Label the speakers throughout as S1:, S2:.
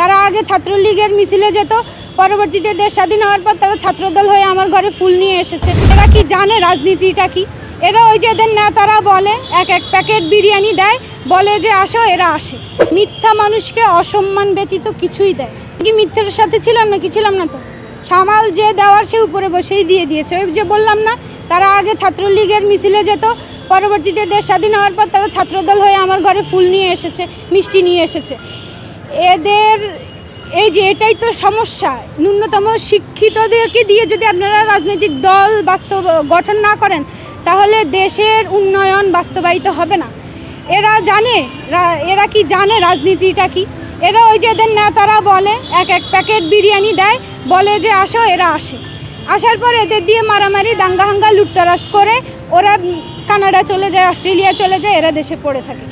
S1: তারা আগে ছাত্রলীগের মিছিলে যেত, পরবর্তীতে দেশ স্বাধীন হওয়ার পর তারা ছাত্রদল হয়ে আমার ঘরে ফুল নিয়ে এসেছে। এরা কি জানে রাজনীতিটা কি? এরা ওই যে এদের নেতারা বলে এক প্যাকেট বিরিয়ানি দেয়, বলে যে আসো, এরা আসে। মিথ্যা মানুষকে অসম্মান ব্যতীত কিছুই দেয়। কি মিথ্যার সাথে ছিলাম না? কি ছিলাম না তো। সামাল যে দেওয়ার সে উপরে বসেই দিয়ে দিয়েছে। ওই যে বললাম না, তারা আগে ছাত্রলীগের মিছিলে যেত, পরবর্তীতে দেশ স্বাধীন হওয়ার পর তারা ছাত্রদল হয়ে আমার ঘরে ফুল নিয়ে এসেছে, মিষ্টি নিয়ে এসেছে। এদের এই যে এটাই তো সমস্যা। ন্যূনতম শিক্ষিতদেরকে দিয়ে যদি আপনারা রাজনৈতিক দল গঠন না করেন, তাহলে দেশের উন্নয়ন বাস্তবায়িত হবে না। এরা জানে, এরা কি জানে রাজনীতিটা কি? এরা ওই যে এদের নেতারা বলে এক প্যাকেট বিরিয়ানি দেয়, বলে যে আসো, এরা আসে। আসার পর এদের দিয়ে মারামারি, দাঙ্গা লুটতরাজ করে ওরা কানাডা চলে যায়, অস্ট্রেলিয়া চলে যায়, এরা দেশে পড়ে থাকে।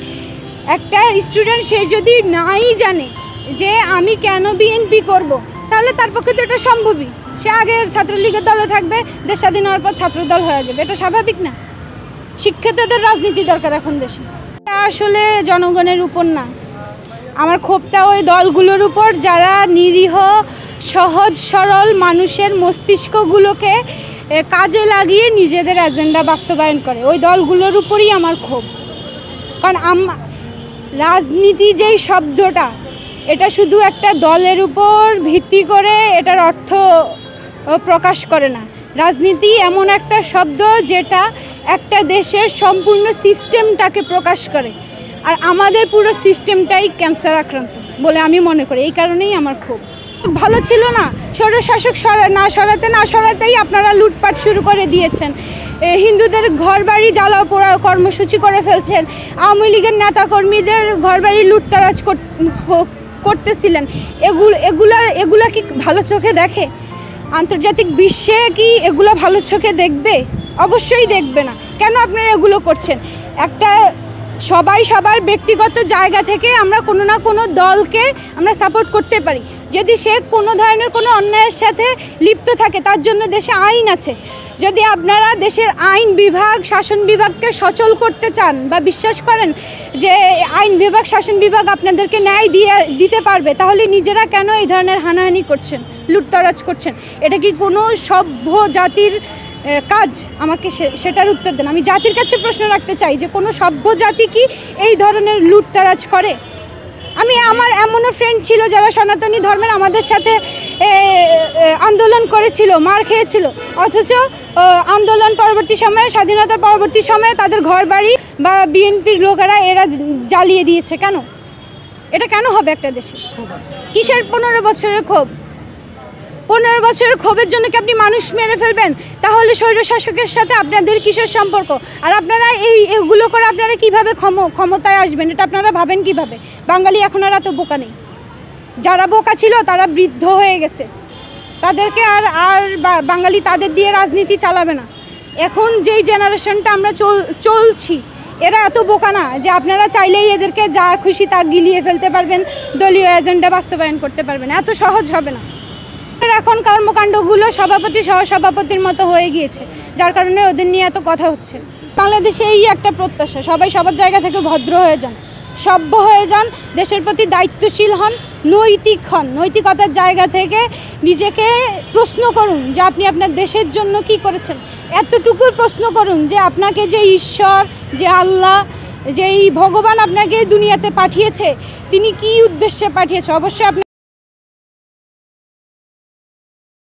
S1: একটা স্টুডেন্ট সে যদি নাই জানে যে আমি কেন বিএনপি করব, তাহলে তার পক্ষে তো এটা সম্ভবই। সে আগে ছাত্রলীগের দলে থাকবে, দেশ স্বাধীন হওয়ার পর ছাত্রদল হয়ে যাবে। এটা স্বাভাবিক না? শিক্ষিতদের রাজনীতি দরকার এখন দেশে। আসলে জনগণের উপর না, আমার ক্ষোভটা ওই দলগুলোর উপর যারা নিরীহ সহজ সরল মানুষের মস্তিষ্কগুলোকে কাজে লাগিয়ে নিজেদের এজেন্ডা বাস্তবায়ন করে। ওই দলগুলোর উপরই আমার ক্ষোভ। কারণ রাজনীতি যেই শব্দটা, এটা শুধু একটা দলের উপর ভিত্তি করে এটার অর্থ প্রকাশ করে না। রাজনীতি এমন একটা শব্দ যেটা একটা দেশের সম্পূর্ণ সিস্টেমটাকে প্রকাশ করে। আর আমাদের পুরো সিস্টেমটাই ক্যান্সার আক্রান্ত বলে আমি মনে করি। এই কারণেই আমার খুব ভালো ছিল না। স্বৈরশাসক না সরাতেই আপনারা লুটপাট শুরু করে দিয়েছেন। হিন্দুদের ঘরবাড়ি জ্বালাও পোড়াও কর্মসূচি করে ফেলছেন। আওয়ামী লীগের নেতাকর্মীদের ঘরবাড়ি লুটতরাজ করতেছিলেন। এগুলা কি ভালো চোখে দেখে? আন্তর্জাতিক বিশ্বে কি এগুলো ভালো চোখে দেখবে? অবশ্যই দেখবে না। কেন আপনারা এগুলো করছেন? একটা সবাই সবার ব্যক্তিগত জায়গা থেকে আমরা কোনো না কোনো দলকে আমরা সাপোর্ট করতে পারি, যদি সে কোনো ধরনের কোনো অন্যায়ের সাথে লিপ্ত থাকে। তার জন্য দেশে আইন আছে। যদি আপনারা দেশের আইন বিভাগ শাসন বিভাগকে সচল করতে চান বা বিশ্বাস করেন যে আইন বিভাগ শাসন বিভাগ আপনাদেরকে ন্যায় দিতে পারবে, তাহলে নিজেরা কেন এই ধরনের হানাহানি করছেন, লুটতরাজ করছেন? এটা কি কোনো সভ্য জাতির কাজ? আমাকে সেটার উত্তর দেন। আমি জাতির কাছে প্রশ্ন রাখতে চাই যে কোনো সভ্য জাতি কি এই ধরনের লুটতরাজ করে? আমার এমনও ফ্রেন্ড ছিল যারা সনাতনী ধর্মের আমাদের সাথে আন্দোলন করেছিল, মার খেয়েছিল, অথচ আন্দোলন পরবর্তী সময়ে, স্বাধীনতার পরবর্তী সময়ে তাদের ঘরবাড়ি বা বিএনপির লোকেরা এরা জ্বালিয়ে দিয়েছে। কেন? এটা কেন হবে একটা দেশে? কিসের 15 বছরের ক্ষোভ? 15 বছরের ক্ষোভের জন্য কি আপনি মানুষ মেরে ফেলবেন? তাহলে স্বৈরশাসকের সাথে আপনাদের কিসের সম্পর্ক? আর আপনারা এইগুলো করে আপনারা কিভাবে ক্ষমতায় আসবেন, এটা আপনারা ভাবেন কিভাবে? বাঙালি এখন আর এত বোকা নেই। যারা বোকা ছিল তারা বৃদ্ধ হয়ে গেছে, তাদেরকে আর বাঙালি তাদের দিয়ে রাজনীতি চালাবে না। এখন যেই জেনারেশনটা আমরা চলছি, এরা এত বোকা না যে আপনারা চাইলেই এদেরকে যা খুশি তা গিলিয়ে ফেলতে পারবেন, দলীয় এজেন্ডা বাস্তবায়ন করতে পারবেন। এত সহজ হবে না। এখন কর্মকাণ্ডগুলো সভাপতি সহসভাপতির মতো হয়ে গিয়েছে, যার কারণে ওদের নিয়ে এত কথা হচ্ছে। বাংলাদেশে এই একটা প্রত্যাশা, সবাই সবার জায়গা থেকে ভদ্র হয়ে যান, সভ্য হয়ে যান, দেশের প্রতি দায়িত্বশীল হন, নৈতিক হন। নৈতিকতার জায়গা থেকে নিজেকে প্রশ্ন করুন যে আপনি আপনার দেশের জন্য কি করেছেন। এতটুকু প্রশ্ন করুন যে আপনাকে যে ঈশ্বর, যে আল্লাহ, যে এই ভগবান আপনাকে দুনিয়াতে পাঠিয়েছে, তিনি কি উদ্দেশ্যে পাঠিয়েছে। অবশ্যই